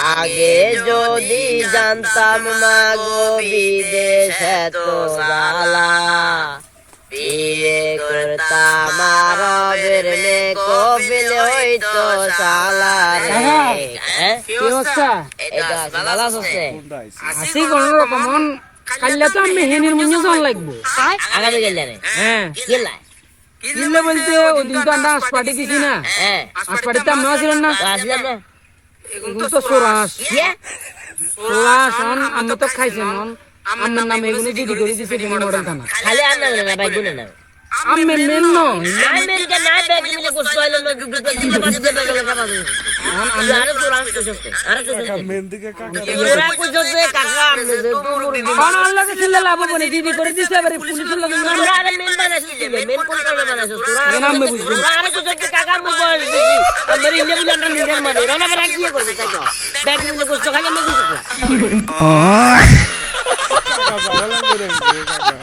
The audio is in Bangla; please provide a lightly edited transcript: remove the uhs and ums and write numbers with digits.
আগে যদি জানতাম মাগো বিদেশ এত জ্বালা, বিয়ে করতাম আরবের মেয়ে কবিল হইতো শালা রে। কি অবস্থা? এটা ভালো আছে? আসি কোন রকম কাল্লা তো আমি হেনির মুঞ্জে জল লাগবো। আগামী গেলে হ্যাঁ গেলাই কিনলে বলতে ওই দিন তো আমরা হাসপাটি দিছি না, হ্যাঁ হাসপাটিতে আমরা ছিলেন না, আসলাম না এগুলো তো সোরাস কে সোরাস আমরা তো খাইছেন আমার নামে এগুলো যদি করে দিছে মডেল থানা খালি আর না না ভাই গুনে না আমি মেন নয় আমেরিকা না ব্যাগ মিলে কষ্ট হইলো না দুটো দিতে পারতে ব্যাগ লাগা পাবে আর তোরা কইছতে আর কইছতে মেহেন্দিকে কাকা তোরা কইছতে কাকা আমনে যে তুমুর কোন আল্লাহকে ছেলে লাভ বনে দিদি করে দিছে এবারে পুলিশের লাগে তোরা আর মেন বানাছিস মেন কোন কারণে বানাছিস তোরা নাম বুঝবো তোরা আর কইছতে কাকা মু বল দিছি আমার ইন্ডিয়া বুলান নিদের মানে রনা করে কি করবে তাই ব্যাগ মিলে কষ্ট খালি আমি কইছতে কাকা ভালো লাগে রে কাকা